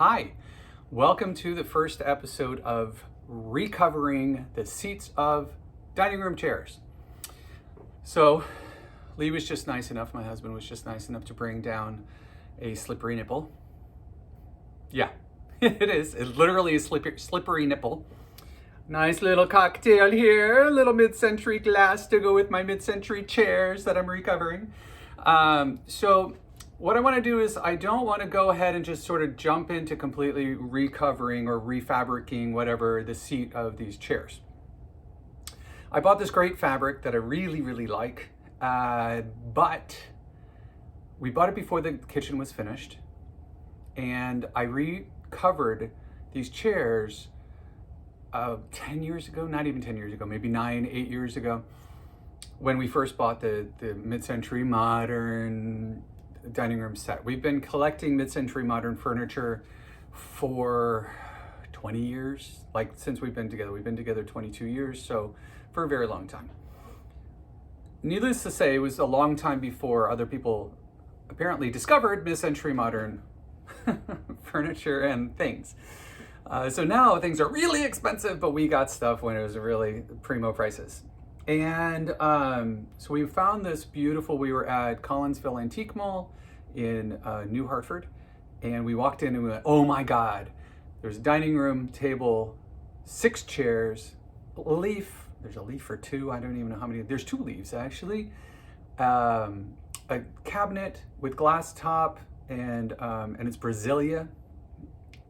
Hi, welcome to the first episode of Recovering the Seats of Dining Room Chairs. So, Lee was just nice enough, my husband was just nice enough to bring down a slippery nipple. Yeah, it is. It literally is slippery nipple. Nice little cocktail here, a little mid-century glass to go with my mid-century chairs that I'm recovering. So what I want to do is I don't want to go ahead and just sort of jump into completely recovering or refabricating whatever the seat of these chairs. I bought this great fabric that I really like, but we bought it before the kitchen was finished, and I recovered these chairs 10 years ago, not even 10 years ago, maybe 8 years ago, when we first bought the mid-century modern dining room set. We've been collecting mid-century modern furniture for 20 years, like since we've been together. We've been together 22 years, so for a very long time. Needless to say, it was a long time before other people apparently discovered mid-century modern furniture and things. So now things are really expensive, but we got stuff when it was really primo prices. And so we found this beautiful, we were at Collinsville Antique Mall in New Hartford, and we walked in and we went, oh my God, there's a dining room table, 6 chairs, a leaf, there's a leaf or 2, I don't even know how many, there's 2 leaves actually, a cabinet with glass top, and it's Brasilia.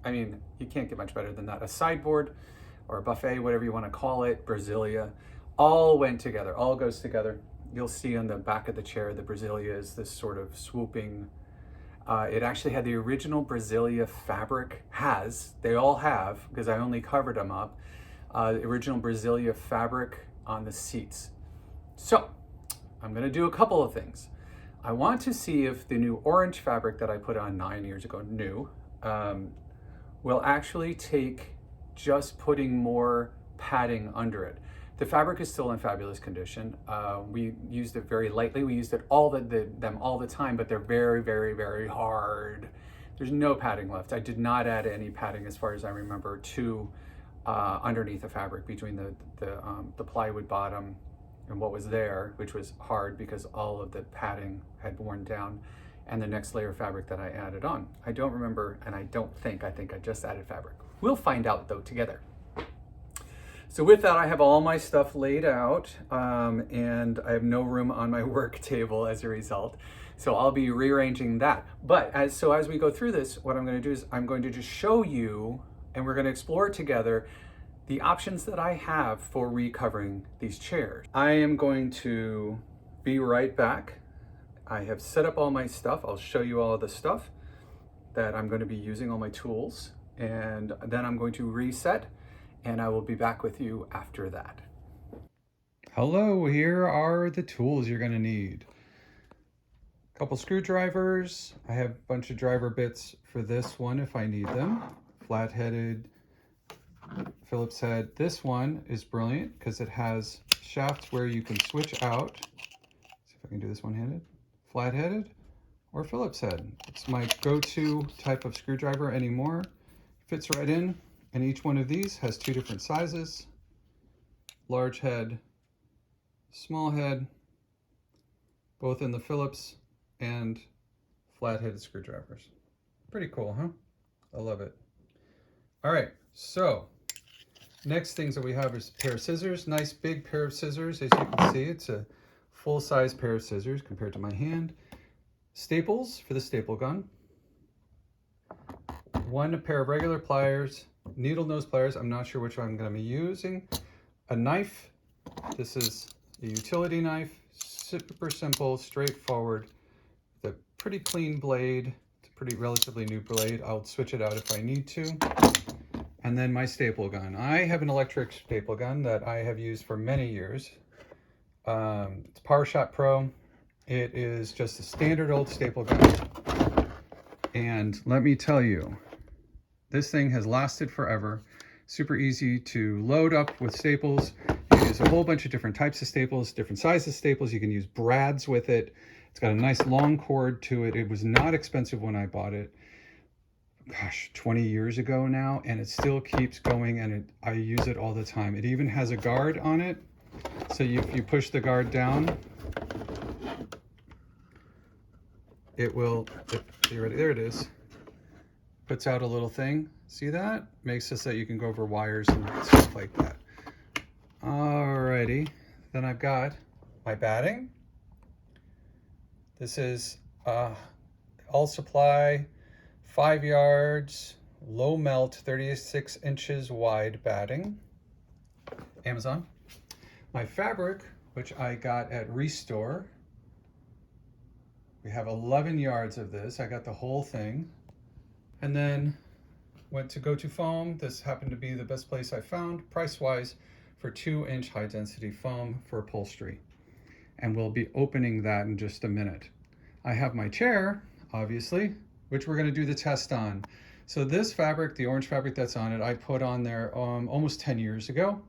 I mean, you can't get much better than that. A sideboard or a buffet, whatever you want to call it, Brasilia, all went together, all goes together. You'll see on the back of the chair, the Brasilia is this sort of swooping. It actually had the original Brasilia fabric, they all have, because I only covered them up, the original Brasilia fabric on the seats. So, I'm gonna do a couple of things. I want to see if the new orange fabric that I put on 9 years ago, will actually take just putting more padding under it. The fabric is still in fabulous condition. We used it very lightly. We used it them all the time, but they're very hard. There's no padding left. I did not add any padding, as far as I remember, to underneath the fabric between the plywood bottom and what was there, which was hard because all of the padding had worn down, and the next layer of fabric that I added on. I don't remember, and I think I just added fabric. We'll find out though together. So with that, I have all my stuff laid out, and I have no room on my work table as a result. So I'll be rearranging that. But as we go through this, what I'm gonna do is I'm going to just show you, and we're gonna explore together the options that I have for recovering these chairs. I am going to be right back. I have set up all my stuff. I'll show you all of the stuff that I'm going to be using, all my tools, and then I'm going to reset, and I will be back with you after that. Hello, here are the tools you're going to need. A couple screwdrivers. I have a bunch of driver bits for this one if I need them. Flat-headed Phillips head. This one is brilliant because it has shafts where you can switch out. See if I can do this one-handed. Flat-headed or Phillips head. It's my go-to type of screwdriver anymore. Fits right in, and each one of these has 2 different sizes. Large head, small head, both in the Phillips and flat-headed screwdrivers. Pretty cool, huh? I love it. All right, so next things that we have is a pair of scissors. Nice big pair of scissors. As you can see, it's a full-size pair of scissors compared to my hand. Staples for the staple gun. 1 pair of regular pliers, needle nose pliers. I'm not sure which one I'm going to be using. A knife. This is a utility knife. Super simple, straightforward. With a pretty clean blade. It's a pretty relatively new blade. I'll switch it out if I need to. And then my staple gun. I have an electric staple gun that I have used for many years. It's PowerShot Pro. It is just a standard old staple gun. And let me tell you, this thing has lasted forever. Super easy to load up with staples. You can use a whole bunch of different types of staples, different sizes staples. You can use brads with it. It's got a nice long cord to it. It was not expensive when I bought it. gosh, 20 years ago now, and it still keeps going, and I use it all the time. It even has a guard on it. So if you push the guard down, it will, there it is. Puts out a little thing. See that? Makes it so that you can go over wires and stuff like that. Alrighty, then I've got my batting. This is All Supply, 5 yards, low melt, 36 inches wide batting. Amazon. My fabric, which I got at Restore. We have 11 yards of this. I got the whole thing. And then went to Go To Foam. This happened to be the best place I found, price-wise, for 2-inch high-density foam for upholstery. And we'll be opening that in just a minute. I have my chair, obviously, which we're gonna do the test on. So this fabric, the orange fabric that's on it, I put on there almost 10 years ago.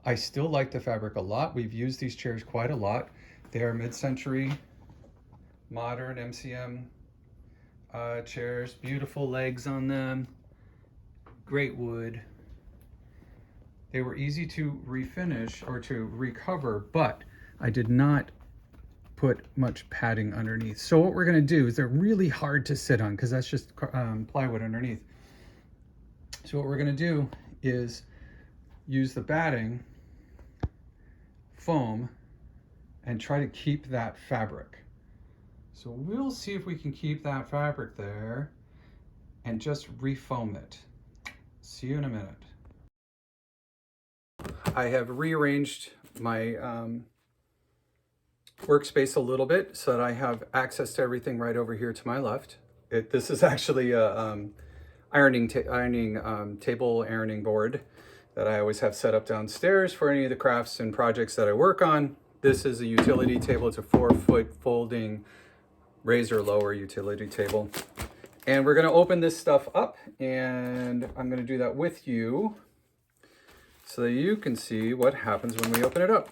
I still like the fabric a lot. We've used these chairs quite a lot. They are mid-century, modern MCM chairs, beautiful legs on them, great wood. They were easy to refinish or to recover, but I did not put much padding underneath. So what we're gonna do is they're really hard to sit on because that's just plywood underneath. So what we're gonna do is use the batting foam and try to keep that fabric. So we'll see if we can keep that fabric there and just refoam it. See you in a minute. I have rearranged my workspace a little bit so that I have access to everything right over here to my left. This is actually a ironing table ironing board that I always have set up downstairs for any of the crafts and projects that I work on. This is a utility table. It's a 4-foot folding razor lower utility table. And we're gonna open this stuff up, and I'm gonna do that with you so that you can see what happens when we open it up.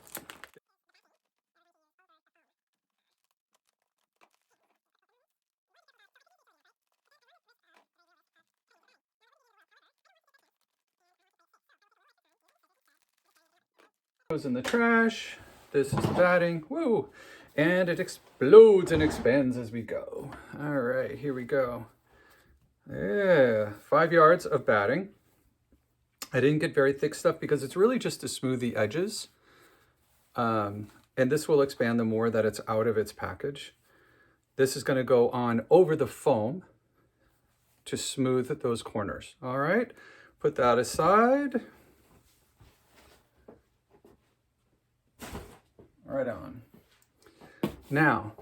Goes in the trash. This is the batting. Woo! And it explodes and expands as we go. All right, here we go. Yeah, 5 yards of batting. I didn't get very thick stuff because it's really just to smooth the edges. And this will expand the more that it's out of its package. This is going to go on over the foam to smooth those corners. All right, put that aside. Right on. Now,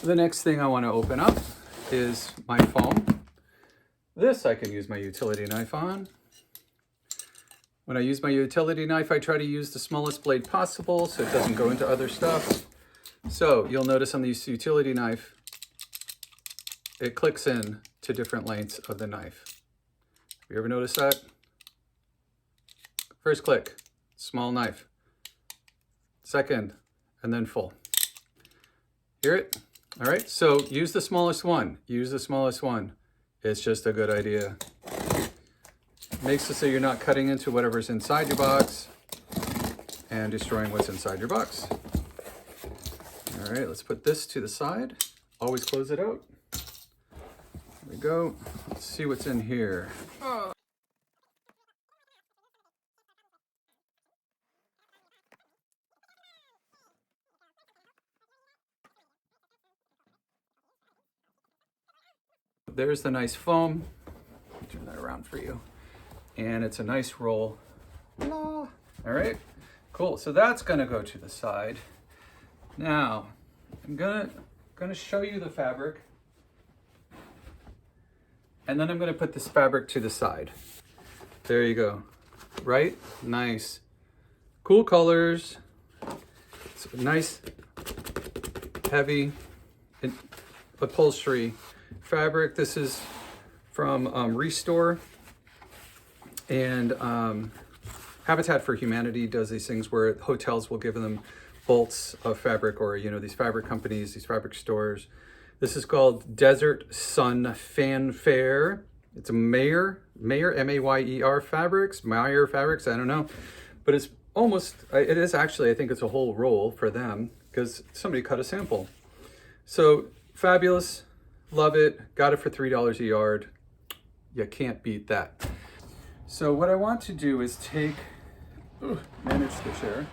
the next thing I want to open up is my foam. This I can use my utility knife on. When I use my utility knife, I try to use the smallest blade possible so it doesn't go into other stuff. So you'll notice on this utility knife, it clicks in to different lengths of the knife. Have you ever noticed that? First click, small knife. Second, and then full. Hear it? All right, so use the smallest one. Use the smallest one. It's just a good idea. Makes it so you're not cutting into whatever's inside your box and destroying what's inside your box. All right, let's put this to the side. Always close it out. There we go. Let's see what's in here. Oh. There's the nice foam. Turn that around for you. And it's a nice roll. All right, cool. So that's gonna go to the side. Now, I'm gonna show you the fabric. And then I'm gonna put this fabric to the side. There you go. Right? Nice. Cool colors. It's nice, heavy upholstery fabric. This is from Restore, and Habitat for Humanity does these things where hotels will give them bolts of fabric, or these fabric companies, these fabric stores. This is called Desert Sun Fanfare. It's a Mayer, M-A-Y-E-R fabrics, Mayer fabrics, I don't know. But it's almost, it is actually, I think it's a whole roll for them because somebody cut a sample. So fabulous, love it, got it for $3 a yard. You can't beat that. So what I want to do is manage the chair,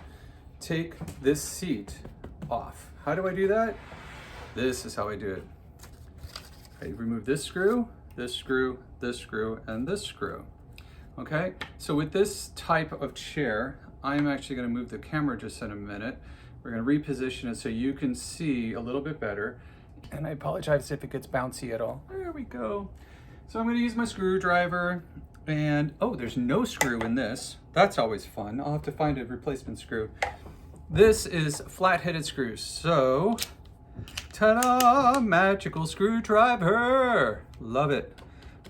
take this seat off. How do I do that? This is how I do it. I remove this screw, this screw, this screw, and this screw. Okay, so with this type of chair, I'm actually gonna move the camera just in a minute. We're gonna reposition it so you can see a little bit better. And I apologize if it gets bouncy at all. There we go. So I'm gonna use my screwdriver and, oh, there's no screw in this. That's always fun. I'll have to find a replacement screw. This is flat-headed screws. So, ta-da, magical screwdriver. Love it.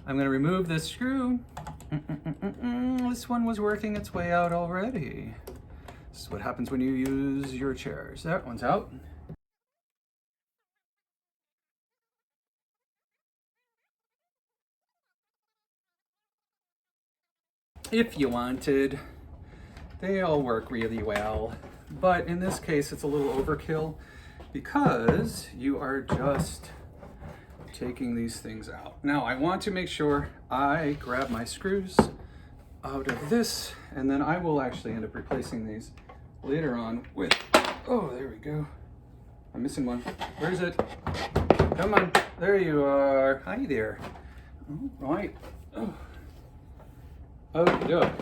I'm gonna remove this screw. This one was working its way out already. This is what happens when you use your chairs. That one's out. If you wanted, they all work really well. But in this case, it's a little overkill because you are just taking these things out. Now, I want to make sure I grab my screws out of this, and then I will actually end up replacing these later on with, oh, there we go. I'm missing one. Where is it? Come on, there you are. Hi there. All right. Oh. Okay.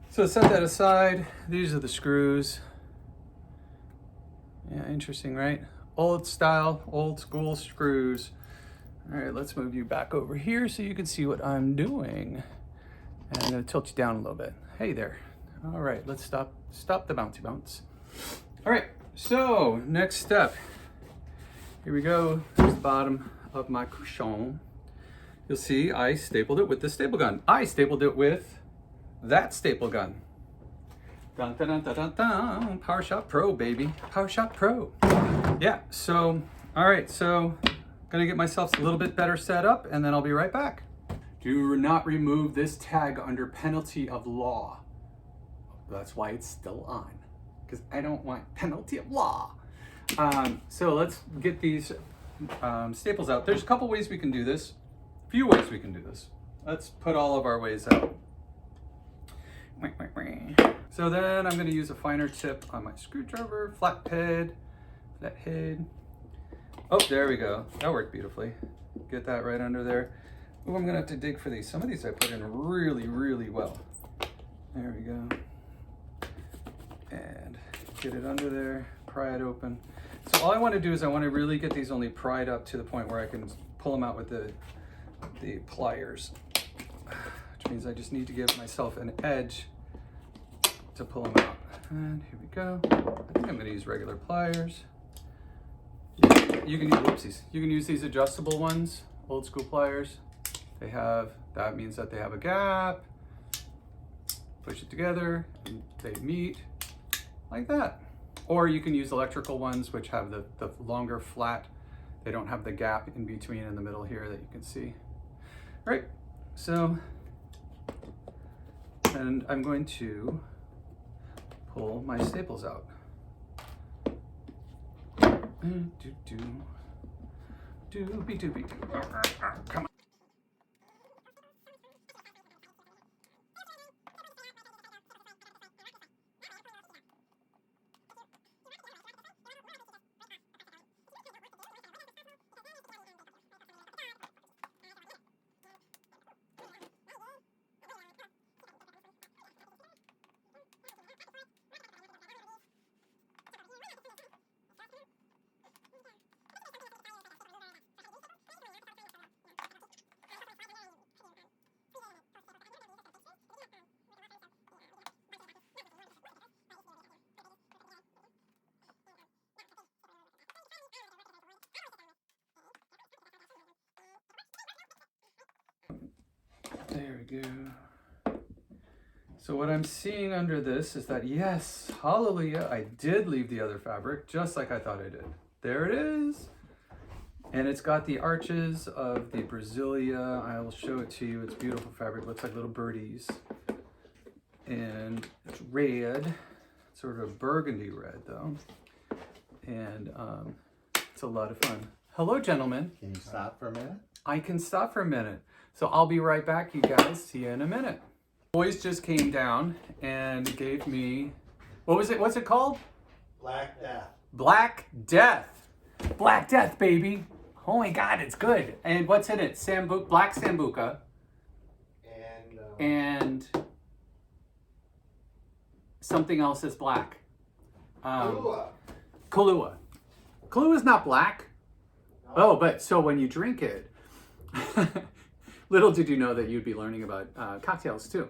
So set that aside. These are the screws. Yeah, interesting, right? Old style, old school screws. All right, let's move you back over here so you can see what I'm doing. And I'm gonna tilt you down a little bit. Hey there. All right, let's stop the bouncy bounce. All right, so next step. Here we go. Here's the bottom of my cushion. You'll see I stapled it with the staple gun. I stapled it with that staple gun. Dun, dun, dun, dun, dun, dun. PowerShop Pro, baby. PowerShop Pro. Yeah, so, all right, so gonna get myself a little bit better set up and then I'll be right back. Do not remove this tag under penalty of law. That's why it's still on, because I don't want penalty of law. So let's get these staples out. There's a couple ways we can do this. A few ways we can do this. Let's put all of our ways out. So then I'm going to use a finer tip on my screwdriver, flathead. Oh, there we go. That worked beautifully. Get that right under there. Oh, I'm going to have to dig for these. Some of these I put in really, really well. There we go. And get it under there, pry it open. So all I want to do is I want to really get these only pried up to the point where I can pull them out with the pliers, which means I just need to give myself an edge to pull them out. And here we go. I think I'm going to use regular pliers. You can use, whoopsies. You can use these adjustable ones, old school pliers. That means that they have a gap. Push it together and they meet like that. Or you can use electrical ones, which have the longer flat. They don't have the gap in between in the middle here that you can see. Right, so, and I'm going to pull my staples out. Come on. There we go. So what I'm seeing under this is that, yes, hallelujah, I did leave the other fabric just like I thought I did. There it is. And it's got the arches of the Brasilia. I will show it to you. It's beautiful fabric. Looks like little birdies. And it's red, sort of a burgundy red though. And it's a lot of fun. Hello, gentlemen. Can you stop for a minute? I can stop for a minute. So I'll be right back, you guys. See you in a minute. Boys just came down and gave me, what was it? What's it called? Black Death. Black Death. Black Death, baby. Oh my God, it's good. And what's in it? Black Sambuca. And something else is black. Kahlua. Kahlua. Kahlua is not black. No. Oh, but so when you drink it, little did you know that you'd be learning about cocktails too.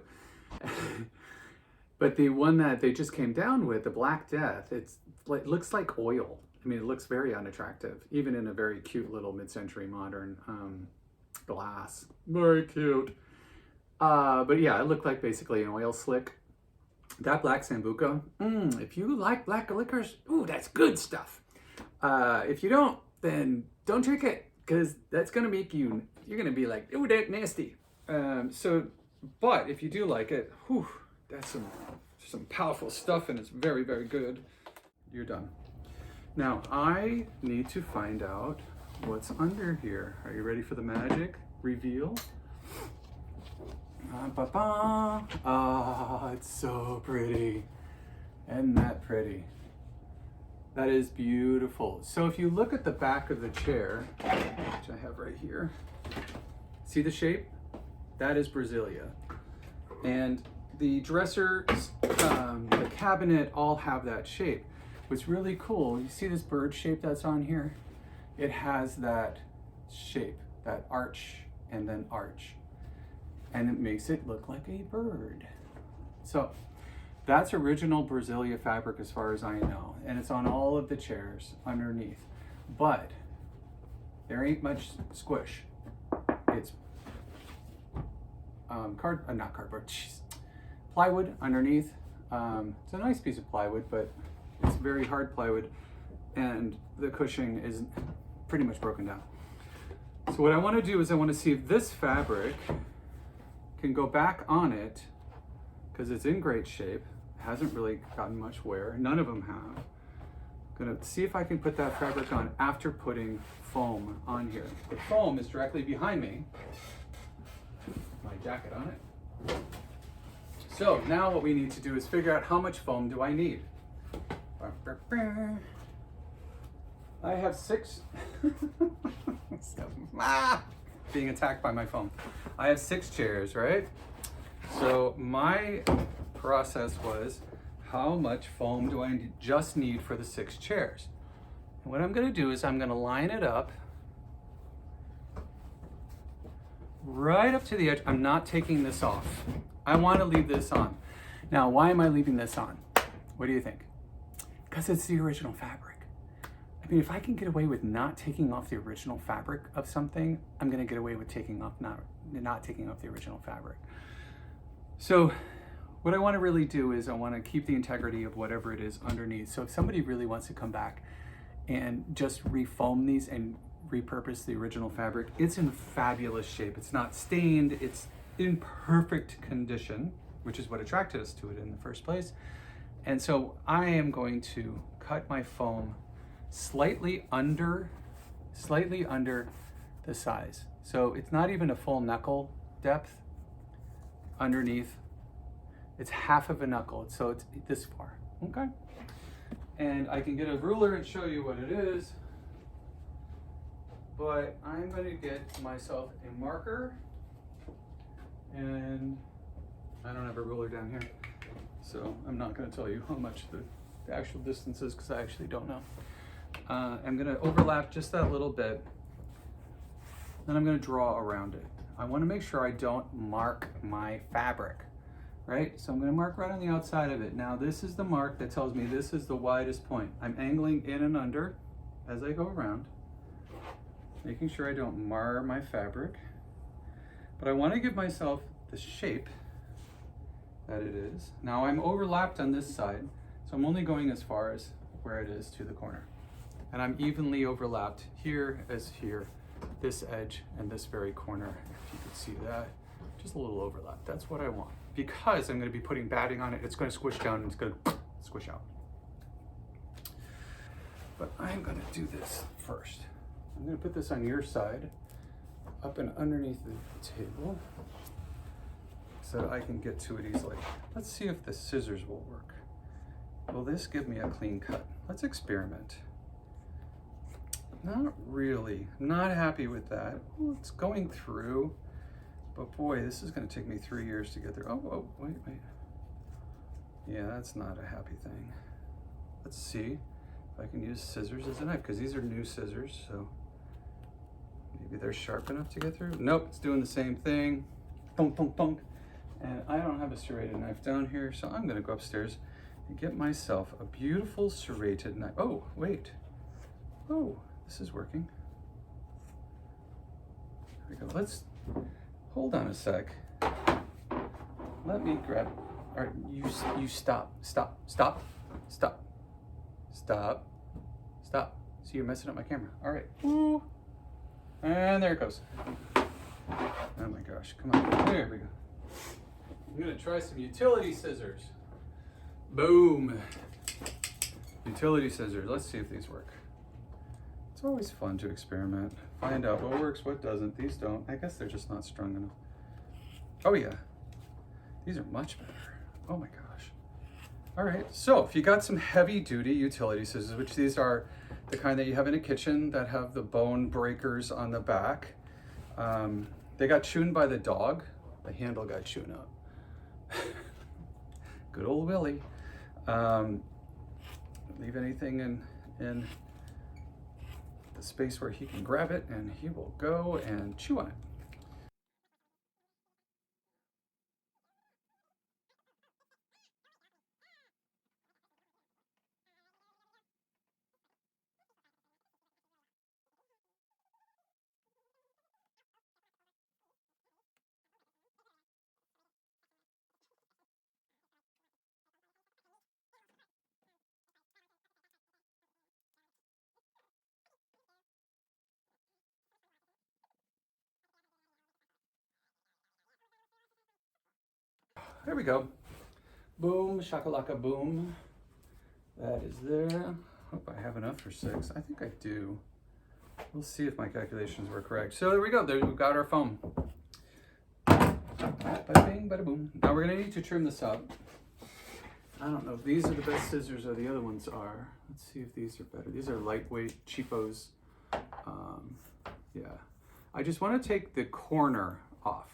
But the one that they just came down with, the Black Death, it looks like oil. I mean, it looks very unattractive, even in a very cute little mid-century modern glass. Very cute. But yeah, it looked like basically an oil slick. That Black Sambuca, if you like black liquors, ooh, that's good stuff. If you don't, then don't drink it, because that's gonna make you're gonna be like, ooh, that's nasty. But if you do like it, whew, that's some powerful stuff, and it's very, very good. You're done. Now, I need to find out what's under here. Are you ready for the magic reveal? It's so pretty. Isn't that pretty? That is beautiful. So if you look at the back of the chair, which I have right here, see the shape? That is Brasilia. And the dressers, the cabinet all have that shape. What's really cool, you see this bird shape that's on here? It has that shape, that arch and then arch. And it makes it look like a bird. So that's original Brasilia fabric as far as I know. And it's on all of the chairs underneath. But there ain't much squish. It's not cardboard, plywood underneath. It's a nice piece of plywood, but it's very hard plywood, and the cushioning is pretty much broken down. So what I want to do is I want to see if this fabric can go back on it, because it's in great shape. It hasn't really gotten much wear. None of them have. I'm gonna see if I can put that fabric on after putting foam on here. The foam is directly behind me. My jacket on it. So now what we need to do is figure out how much foam do I need. I have 6. Being attacked by my phone. I have 6 chairs, right? So my process was, how much foam do I just need for the 6 chairs? And what I'm gonna do is I'm gonna line it up right up to the edge. I'm not taking this off. I want to leave this on. Now, why am I leaving this on? What do you think? Because it's the original fabric. I mean, if I can get away with not taking off the original fabric of something, I'm going to get away with not taking off the original fabric. So what I want to really do is I want to keep the integrity of whatever it is underneath. So if somebody really wants to come back and just refoam these and repurpose the original fabric, it's in fabulous shape. It's not stained, it's in perfect condition, which is what attracted us to it in the first place. And so I am going to cut my foam slightly under the size. So it's not even a full knuckle depth underneath. It's half of a knuckle, so it's this far, okay? And I can get a ruler and show you what it is, but I'm going to get myself a marker, and I don't have a ruler down here, so I'm not going to tell you how much the actual distance is, because I actually don't know. I'm going to overlap just that little bit, then I'm going to draw around it. I want to make sure I don't mark my fabric, right? So I'm going to mark right on the outside of it. Now this is the mark that tells me this is the widest point. I'm angling in and under as I go around, making sure I don't mar my fabric. But I want to give myself the shape that it is. Now I'm overlapped on this side, so I'm only going as far as where it is to the corner. And I'm evenly overlapped here as here, this edge and this very corner, if you could see that. Just a little overlap, that's what I want. Because I'm gonna be putting batting on it, it's gonna squish down and it's gonna squish out. But I'm gonna do this first. I'm gonna put this on your side, up and underneath the table, so that I can get to it easily. Let's see if the scissors will work. Will this give me a clean cut? Let's experiment. Not really, not happy with that. Well, it's going through, but boy, this is gonna take me 3 years to get there. Oh, wait. Yeah, that's not a happy thing. Let's see if I can use scissors as a knife, because these are new scissors, so maybe they're sharp enough to get through. Nope, it's doing the same thing. Thunk, thunk, thunk. And I don't have a serrated knife down here, so I'm gonna go upstairs and get myself a beautiful serrated knife. Oh, wait. Oh, this is working. There we go. Let's, hold on a sec. Let me grab, all right, you stop. See, you're messing up my camera. All right, woo. And there it goes. Oh my gosh, come on, there we go. I'm gonna try some utility scissors. Boom. Utility scissors, let's see if these work. It's always fun to experiment. Find out what works, what doesn't. These don't, I guess they're just not strong enough. Oh yeah, these are much better. Oh my gosh. All right, so if you got some heavy duty utility scissors, which these are the kind that you have in a kitchen that have the bone breakers on the back. They got chewed by the dog. The handle got chewed up. Good old Willie. Leave anything in the space where he can grab it and he will go and chew on it. There we go. Boom, shakalaka boom. That is there. Hope I have enough for 6. I think I do. We'll see if my calculations were correct. So there we go. There, we've got our foam. Bada bing, bada boom. Now we're gonna need to trim this up. I don't know if these are the best scissors or the other ones are. Let's see if these are better. These are lightweight, cheapos. Yeah. I just want to take the corner off.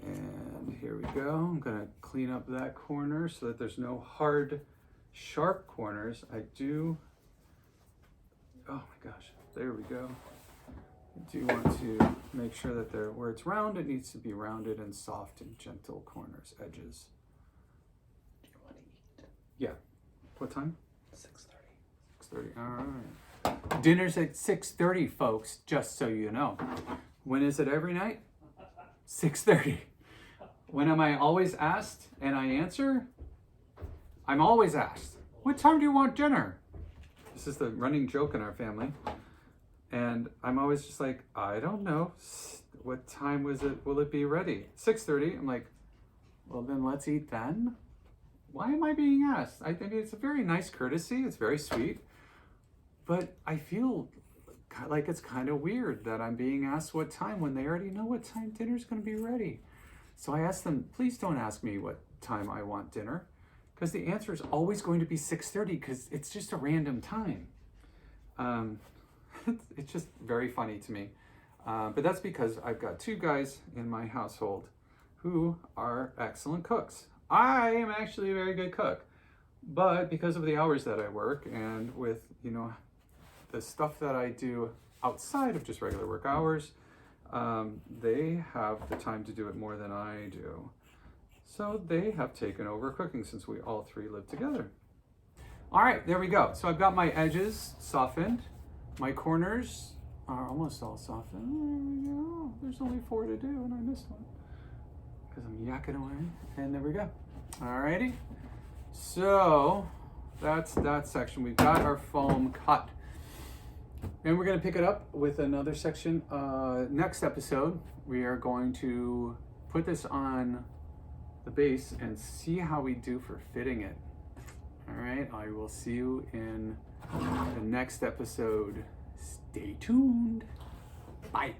And here we go. I'm gonna clean up that corner so that there's no hard, sharp corners. I do, oh my gosh, there we go. I do want to make sure that they're, where it's round, it needs to be rounded and soft and gentle corners, edges. Do you want to eat? Yeah. What time? 6:30. 6:30, all right. Dinner's at 6:30, folks, just so you know. When is it every night? 6:30. When am I always asked and I answer? I'm always asked, what time do you want dinner? This is the running joke in our family. And I'm always just like, I don't know. What time will it be ready? 6:30. I'm like, well then let's eat then. Why am I being asked? I think it's a very nice courtesy. It's very sweet. But I feel like it's kind of weird that I'm being asked what time when they already know what time dinner's going to be ready. So I asked them, please don't ask me what time I want dinner. because the answer is always going to be 6:30 because it's just a random time. It's just very funny to me. But that's because I've got two guys in my household who are excellent cooks. I am actually a very good cook, but because of the hours that I work and with, you know, the stuff that I do outside of just regular work hours, they have the time to do it more than I do. So they have taken over cooking since we all three live together. All right, there we go. So I've got my edges softened. My corners are almost all softened. There we go. There's only 4 to do and I missed one because I'm yakking away. And there we go. All righty. So that's that section. We've got our foam cut. And we're going to pick it up with another section. Next episode, we are going to put this on the base and see how we do for fitting it. All right, I will see you in the next episode. Stay tuned. Bye.